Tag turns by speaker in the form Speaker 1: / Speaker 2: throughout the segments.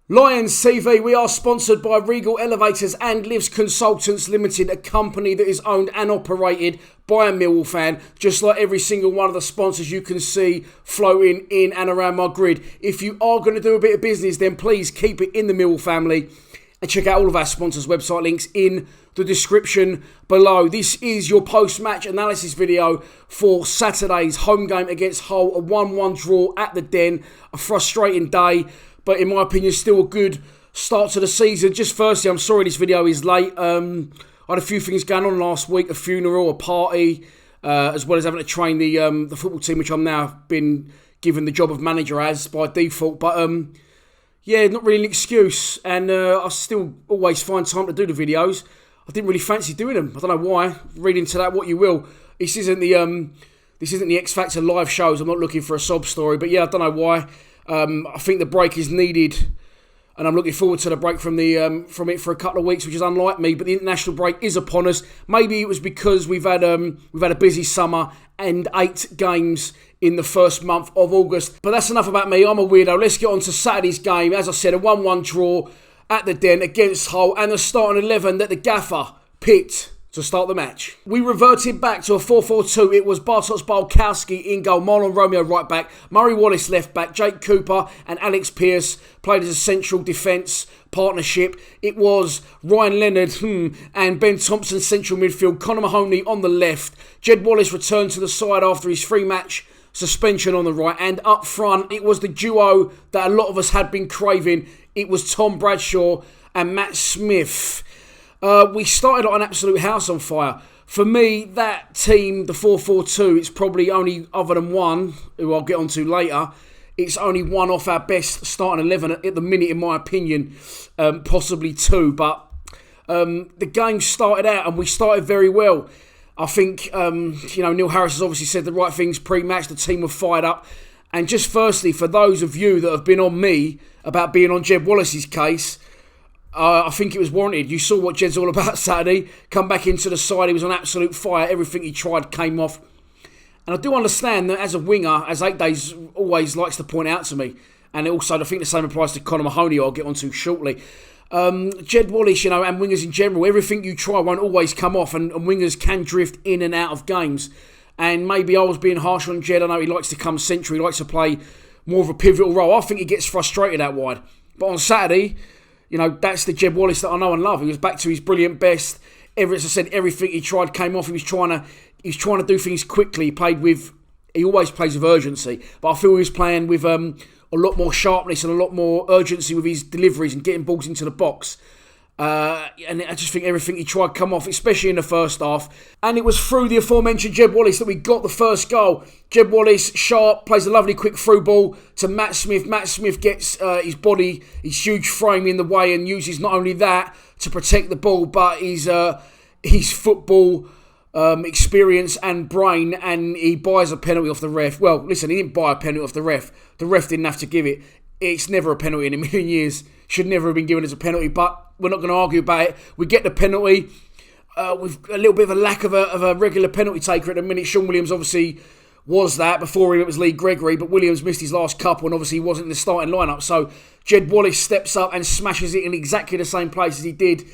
Speaker 1: Lions TV, we are sponsored by Regal Elevators and Lifts Consultants Limited, a company that is owned and operated by a Millwall fan, just like every single one of the sponsors you can see floating in and around my grid. If you are going to do a bit of business, then please keep it in the Millwall family and check out all of our sponsors' website links in the description below. This is your post-match analysis video for Saturday's home game against Hull, a 1-1 draw at the Den, a frustrating day, but in my opinion, still a good start to the season. Just firstly, I'm sorry this video is late. I had a few things going on last week, a funeral, a party, as well as having to train the football team, which I'm now been given the job of manager as by default. But yeah, not really an excuse, and I still always find time to do the videos. I didn't really fancy doing them. I don't know why. Read into that what you will. This isn't the X Factor live shows. I'm not looking for a sob story, but yeah, I don't know why. I think the break is needed, and I'm looking forward to the break from it for a couple of weeks, which is unlike me. But the international break is upon us. Maybe it was because we've had a busy summer and 8 games in the first month of August. But that's enough about me. I'm a weirdo. Let's get on to Saturday's game. As I said, a 1-1 draw at the Den against Hull, and the starting 11 that the gaffer picked to start the match. We reverted back to a 4-4-2. It was Bartosz Balkowski in goal, Marlon Romeo right back, Murray Wallace left back, Jake Cooper and Alex Pearce played as a central defence partnership. It was Ryan Leonard and Ben Thompson central midfield, Conor Mahoney on the left. Jed Wallace returned to the side after his 3-match suspension on the right, and up front it was the duo that a lot of us had been craving. It was Tom Bradshaw and Matt Smith. We started like an absolute house on fire. For me, that team, the 4-4-2, it's probably only, other than one, who I'll get onto later, it's only one off our best starting 11 at the minute, in my opinion, possibly two. But the game started out, and we started very well. I think, Neil Harris has obviously said the right things pre-match. The team were fired up. And just firstly, for those of you that have been on me about being on Jed Wallace's case, I think it was warranted. You saw what Jed's all about Saturday. Come back into the side, he was on absolute fire. Everything he tried came off. And I do understand that as a winger, as 8 Days always likes to point out to me, and also I think the same applies to Conor Mahoney, I'll get onto shortly. Jed Wallace, and wingers in general, everything you try won't always come off, and wingers can drift in and out of games. And maybe I was being harsh on Jed. I know he likes to come central, he likes to play more of a pivotal role. I think he gets frustrated out wide. But on Saturday, that's the Jed Wallace that I know and love. He was back to his brilliant best. As I said, everything he tried came off. He was trying to do things quickly. He always plays with urgency, but I feel he was playing with a lot more sharpness and a lot more urgency with his deliveries and getting balls into the box. And I just think everything he tried come off, especially in the first half. And it was through the aforementioned Jed Wallace that we got the first goal. Jed Wallace, sharp, plays a lovely quick through ball to Matt Smith. Matt Smith gets his body, his huge frame in the way, and uses not only that to protect the ball, but his football experience and brain, and he buys a penalty off the ref. Well, listen, he didn't buy a penalty off the ref. The ref didn't have to give it. It's never a penalty in a million years. Should never have been given as a penalty, but we're not going to argue about it. We get the penalty with a little bit of a lack of a regular penalty taker at the minute. Sean Williams obviously was that. Before him it was Lee Gregory, but Williams missed his last couple and obviously he wasn't in the starting lineup. So Jed Wallace steps up and smashes it in exactly the same place as he did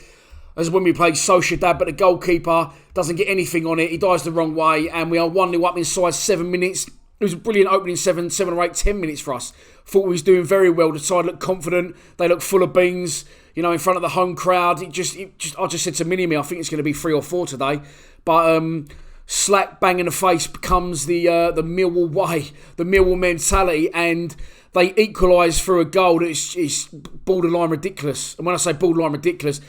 Speaker 1: as when we played Sociedad, but the goalkeeper doesn't get anything on it. He dives the wrong way, and we are 1-0 up inside 7 minutes. It was a brilliant opening 7 or 8, 10 minutes for us. Thought we was doing very well. The side looked confident. They looked full of beans, in front of the home crowd. I just said to Mini-Me, I think it's going to be 3 or 4 today. But slack bang in the face becomes the Millwall way, the Millwall mentality, and they equalise through a goal that is borderline ridiculous. And when I say borderline ridiculous,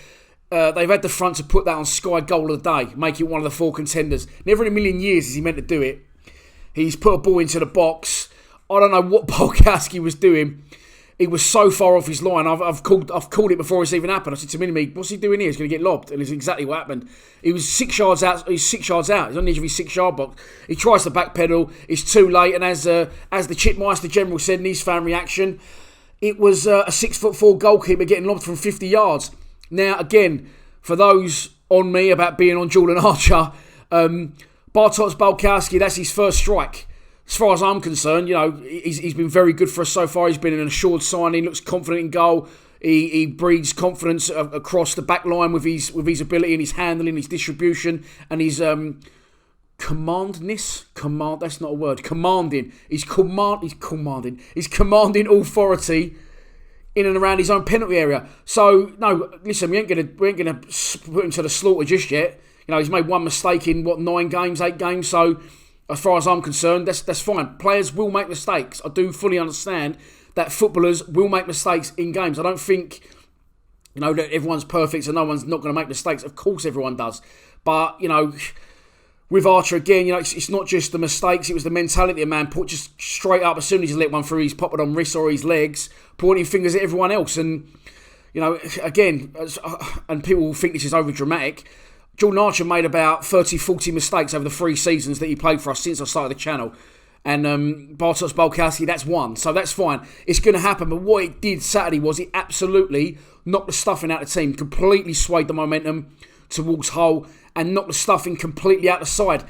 Speaker 1: they've had the front to put that on Sky Goal of the Day, make it one of the 4 contenders. Never in a million years is he meant to do it. He's put a ball into the box. I don't know what Balkowski was doing. He was so far off his line. I've called it before it's even happened. I said to Mini-Me, what's he doing here? He's going to get lobbed. And it's exactly what happened. He was 6 yards out. He's 6 yards out. He's on the edge of his 6-yard box. He tries to backpedal. It's too late. And as the Chipmeister General said in his fan reaction, it was a 6'4" goalkeeper getting lobbed from 50 yards. Now, again, for those on me about being on Jordan Archer, Bartosz Balkowski, that's his first strike. As far as I'm concerned, he's been very good for us so far. He's been an assured signing, looks confident in goal. He breeds confidence across the back line with his ability and his handling, his distribution, and his commandness. That's not a word. Commanding. He's commanding. He's commanding authority in and around his own penalty area. So no, listen, we ain't gonna put him to the slaughter just yet. He's made one mistake in 8 games. So as far as I'm concerned, that's fine. Players will make mistakes. I do fully understand that footballers will make mistakes in games. I don't think, that everyone's perfect and no one's not going to make mistakes. Of course everyone does. But, with Archer again, it's not just the mistakes, it was the mentality of man put just straight up as soon as he let one through, he's popped it on wrists or his legs, pointing fingers at everyone else. And, again, and people will think this is over dramatic. Jordan Archer made about 30, 40 mistakes over the 3 seasons that he played for us since I started the channel. And Bartosz Bulkowski, that's one. So that's fine. It's going to happen. But what it did Saturday was it absolutely knocked the stuffing out of the team. Completely swayed the momentum towards Hull and knocked the stuffing completely out the side.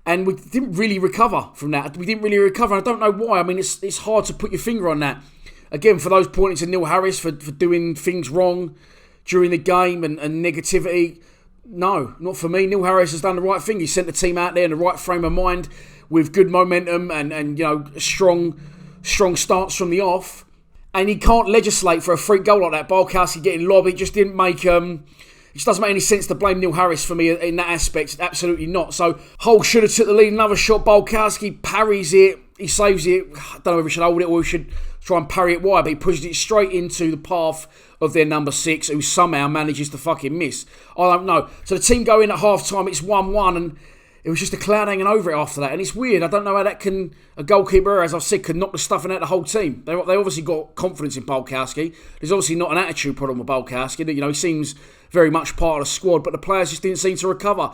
Speaker 1: And we didn't really recover from that. We didn't really recover. I don't know why. I mean, it's hard to put your finger on that. Again, for those pointing to Neil Harris for doing things wrong during the game and negativity, no, not for me. Neil Harris has done the right thing. He sent the team out there in the right frame of mind with good momentum and strong stance from the off. And he can't legislate for a free goal like that. Bulkowski getting lobbed. It just didn't make... it just doesn't make any sense to blame Neil Harris for me in that aspect. Absolutely not. So Hull should have took the lead. Another shot. Bulkowski parries it. He saves it. I don't know if we should hold it or we should try and parry it wide. But he pushes it straight into the path of their number 6, who somehow manages to fucking miss. I don't know. So the team go in at half time. It's 1-1 and it was just a cloud hanging over it after that. And it's weird. I don't know how that can... A goalkeeper, as I've said, could knock the stuffing out of the whole team. They obviously got confidence in Bulkowski. There's obviously not an attitude problem with Bulkowski. He seems very much part of the squad, but the players just didn't seem to recover.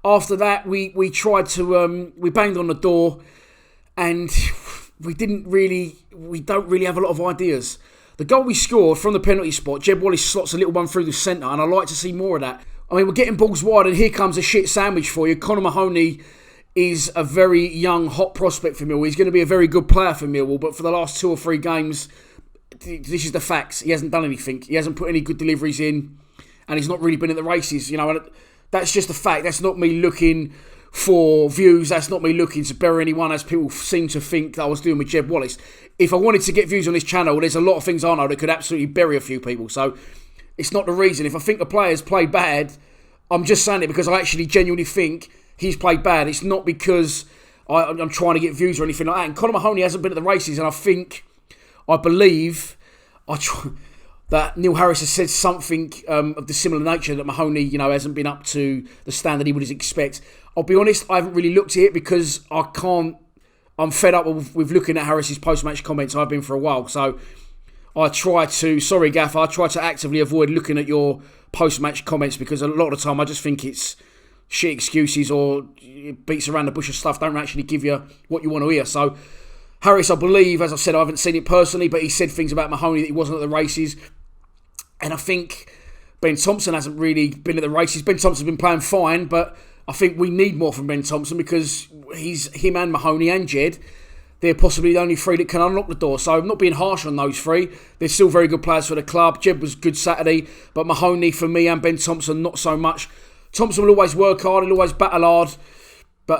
Speaker 1: After that, we tried to... we banged on the door and we don't really have a lot of ideas. The goal we scored from the penalty spot, Jed Wallace slots a little one through the centre, and I'd like to see more of that. I mean, we're getting balls wide, and here comes a shit sandwich for you. Conor Mahoney is a very young, hot prospect for Millwall. He's going to be a very good player for Millwall, but for the last 2 or 3 games, this is the facts. He hasn't done anything. He hasn't put any good deliveries in, and he's not really been at the races. And that's just a fact. That's not me looking for views. That's not me looking to bury anyone, as people seem to think that I was doing with Jed Wallace. If I wanted to get views on this channel, there's a lot of things I know that could absolutely bury a few people. So it's not the reason. If I think the player's played bad, I'm just saying it because I actually genuinely think he's played bad. It's not because I'm trying to get views or anything like that. And Conor Mahoney hasn't been at the races, and I believe that Neil Harris has said something of the similar nature, that Mahoney, hasn't been up to the standard he would expect. I'll be honest, I haven't really looked at it because I'm fed up with looking at Harris's post-match comments. I've been for a while, so I try to actively avoid looking at your post-match comments because a lot of the time I just think it's shit excuses or beats around the bush of stuff, don't actually give you what you want to hear. So Harris, I believe, as I said, I haven't seen it personally, but he said things about Mahoney that he wasn't at the races. And I think Ben Thompson hasn't really been at the races. Ben Thompson's been playing fine, but I think we need more from Ben Thompson because him and Mahoney and Jed, they're possibly the only 3 that can unlock the door. So I'm not being harsh on those 3. They're still very good players for the club. Jed was good Saturday, but Mahoney for me and Ben Thompson, not so much. Thompson will always work hard, he'll always battle hard. But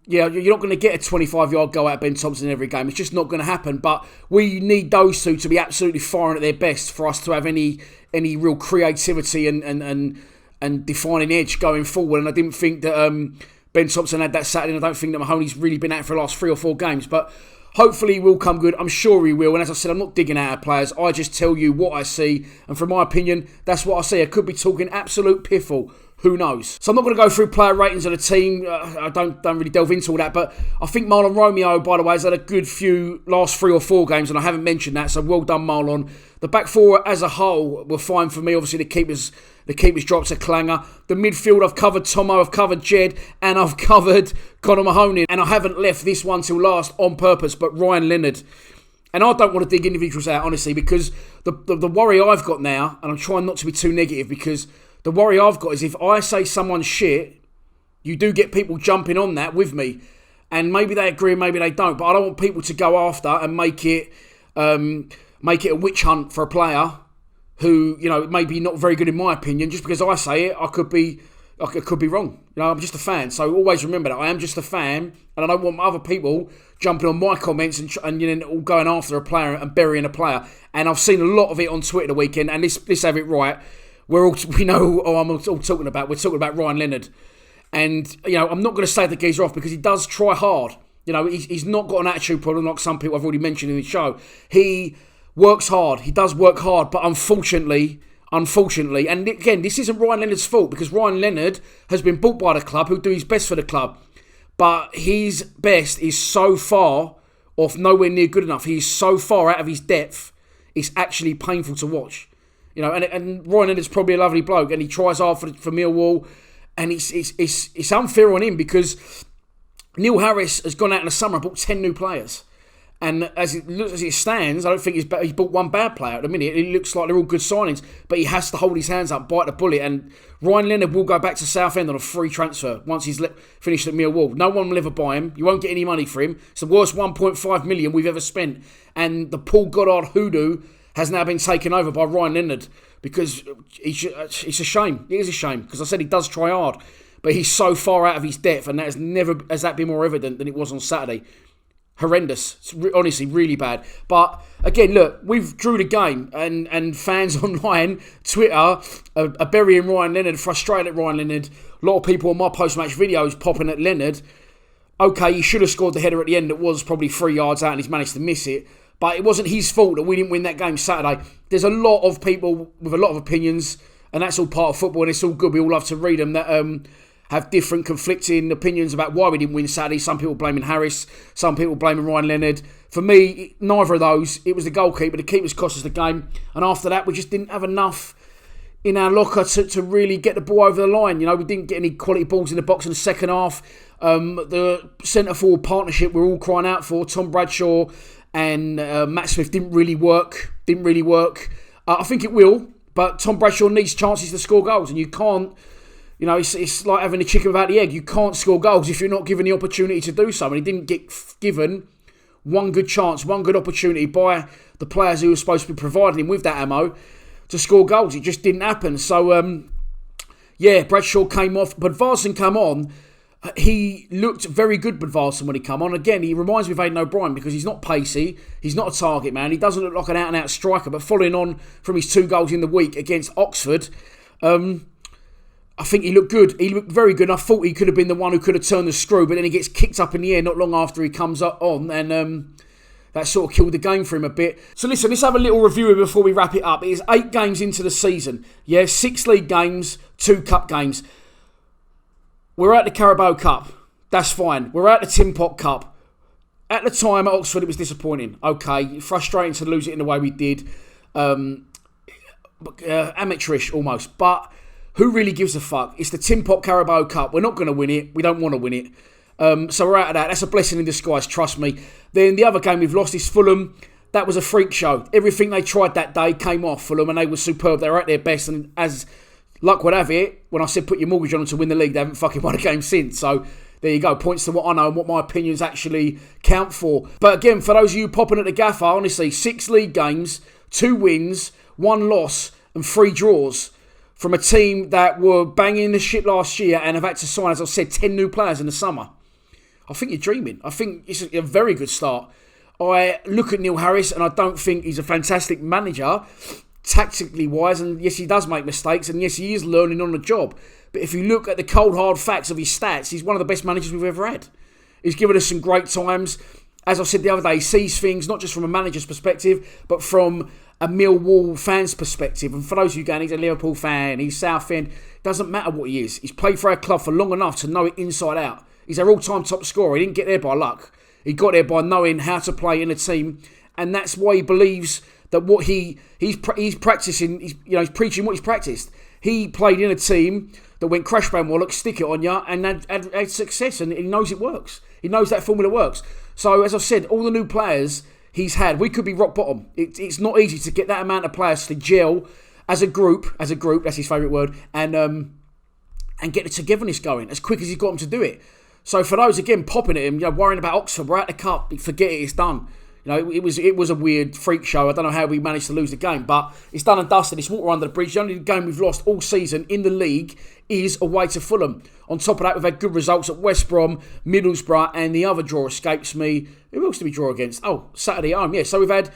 Speaker 1: you're not going to get a 25-yard goal out of Ben Thompson in every game. It's just not going to happen. But we need those 2 to be absolutely firing at their best for us to have any real creativity and defining edge going forward. And I didn't think that Ben Thompson had that Saturday, and I don't think that Mahoney's really been out for the last 3 or 4 games. But hopefully he will come good. I'm sure he will. And as I said, I'm not digging out of players. I just tell you what I see. And from my opinion, that's what I see. I could be talking absolute piffle. Who knows? So I'm not going to go through player ratings of the team. I don't really delve into all that. But I think Marlon Romeo, by the way, has had a good few last 3 or 4 games, and I haven't mentioned that. So well done, Marlon. The back 4 as a whole were fine for me. Obviously, the keepers dropped a clanger. The midfield, I've covered Tomo, I've covered Jed, and I've covered Conor Mahoney. And I haven't left this one till last on purpose, but Ryan Leonard. And I don't want to dig individuals out, honestly, because the worry I've got now, and I'm trying not to be too negative, because the worry I've got is if I say someone's shit, you do get people jumping on that with me. And maybe they agree, maybe they don't. But I don't want people to go after and make it a witch hunt for a player who, maybe not very good in my opinion. Just because I say it, I could be wrong. I'm just a fan. So always remember that I am just a fan, and I don't want other people jumping on my comments and all going after a player and burying a player. And I've seen a lot of it on Twitter the weekend. And let's have it right. We know who I'm all talking about. We're talking about Ryan Leonard. And, I'm not going to say the geezer off because he does try hard. He's not got an attitude problem like some people I've already mentioned in the show. He works hard. He does work hard. But unfortunately, and again, this isn't Ryan Leonard's fault because Ryan Leonard has been bought by the club who'll do his best for the club. But his best is so far off, nowhere near good enough. He's so far out of his depth, it's actually painful to watch. And Ryan Leonard's probably a lovely bloke and he tries hard for Millwall. And it's unfair on him because Neil Harris has gone out in the summer and bought 10 new players. And as it stands, I don't think he's bought one bad player at the minute. It looks like they're all good signings, but he has to hold his hands up, bite the bullet. And Ryan Leonard will go back to Southend on a free transfer once he's finished at Millwall. No one will ever buy him. You won't get any money for him. It's the worst 1.5 million we've ever spent. And the Paul Goddard hoodoo has now been taken over by Ryan Leonard because it's a shame. It is a shame because I said he does try hard, but he's so far out of his depth, and has that been more evident than it was on Saturday. Horrendous. It's honestly really bad. But again, look, we've drew the game, and fans online, Twitter, are burying Ryan Leonard, frustrated at Ryan Leonard. A lot of people on my post-match videos popping at Leonard. Okay, he should have scored the header at the end. It was probably 3 yards out and he's managed to miss it. But it wasn't his fault that we didn't win that game Saturday. There's a lot of people with a lot of opinions, and that's all part of football, and it's all good. We all love to read them, that have different conflicting opinions about why we didn't win Saturday. Some people blaming Harris, some people blaming Ryan Leonard. For me, neither of those. It was the goalkeeper. The keepers cost us the game. And after that, we just didn't have enough in our locker to really get the ball over the line. We didn't get any quality balls in the box in the second half. The centre-forward partnership we're all crying out for, Tom Bradshaw and Matt Smith, didn't really work. I think it will, but Tom Bradshaw needs chances to score goals, and you can't. It's like having a chicken without the egg. You can't score goals if you're not given the opportunity to do so. And he didn't get given one good chance, one good opportunity by the players who were supposed to be providing him with that ammo to score goals. It just didn't happen. So, Bradshaw came off. But Varson came on. He looked very good, Budvarsson, when he came on. Again, he reminds me of Aidan O'Brien because he's not pacey. He's not a target man. He doesn't look like an out-and-out striker. But following on from his 2 goals in the week against Oxford, I think he looked good. He looked very good. And I thought he could have been the one who could have turned the screw, but then he gets kicked up in the air not long after he comes up on, and that sort of killed the game for him a bit. So listen, let's have a little review before we wrap it up. It is 8 games into the season. 6 league games, 2 cup games. We're at the Carabao Cup. That's fine. We're at the Tin Pot Cup. At the time at Oxford, it was disappointing. Okay, frustrating to lose it in the way we did. Amateurish almost, but who really gives a fuck? It's the Tin Pot Carabao Cup. We're not going to win it. We don't want to win it. So we're out of that. That's a blessing in disguise, trust me. Then the other game we've lost is Fulham. That was a freak show. Everything they tried that day came off Fulham, and they were superb. They were at their best, and as luck would have it, when I said put your mortgage on them to win the league, they haven't fucking won a game since. So there you go. Points to what I know and what my opinions actually count for. But again, for those of you popping at the gaffer, honestly, 6 league games, 2 wins, 1 loss, and 3 draws from a team that were banging the shit last year and have had to sign, as I said, 10 new players in the summer. I think you're dreaming. I think it's a very good start. I look at Neil Harris and I don't think he's a fantastic manager, tactically wise, and yes, he does make mistakes, and yes, he is learning on the job. But if you look at the cold hard facts of his stats, he's one of the best managers we've ever had. He's given us some great times. As I said the other day, he sees things not just from a manager's perspective, but from a Millwall fan's perspective. And for those of you going, he's a Liverpool fan, he's Southend, doesn't matter what he is. He's played for our club for long enough to know it inside out. He's our all-time top scorer. He didn't get there by luck. He got there by knowing how to play in a team, and that's why he believes that what he's practicing, he's preaching what he's practiced. He played in a team that went crash bang wallock, stick it on you, and had success, and he knows it works. He knows that formula works. So as I've said, all the new players he's had, we could be rock bottom. It's not easy to get that amount of players to gel as a group, that's his favourite word, and get the togetherness going as quick as he's got them to do it. So for those, again, popping at him, worrying about Oxford, we're at the cup, forget it, it's done. it was a weird freak show. I don't know how we managed to lose the game, but it's done and dusted. It's water under the bridge. The only game we've lost all season in the league is away to Fulham. On top of that, we've had good results at West Brom, Middlesbrough, and the other draw escapes me. Who else did we draw against? Oh, Saturday at home. Yeah, so we've had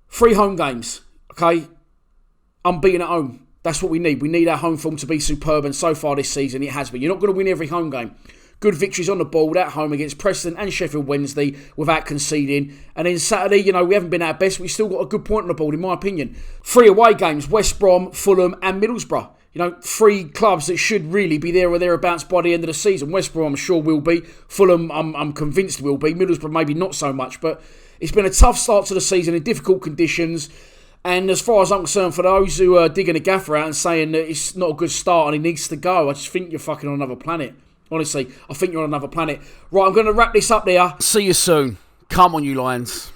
Speaker 1: 3 home games. Okay, unbeaten at home. That's what we need. We need our home form to be superb, and so far this season it has been. You're not going to win every home game. Good victories on the board at home against Preston and Sheffield Wednesday without conceding. And then Saturday, we haven't been our best. We've still got a good point on the board, in my opinion. 3 away games, West Brom, Fulham and Middlesbrough. 3 clubs that should really be there or thereabouts by the end of the season. West Brom, I'm sure, will be. Fulham, I'm convinced will be. Middlesbrough, maybe not so much. But it's been a tough start to the season in difficult conditions. And as far as I'm concerned, for those who are digging a gaffer out and saying that it's not a good start and he needs to go, I just think you're fucking on another planet. Honestly, I think you're on another planet. Right, I'm going to wrap this up there. See you soon. Come on, you Lions.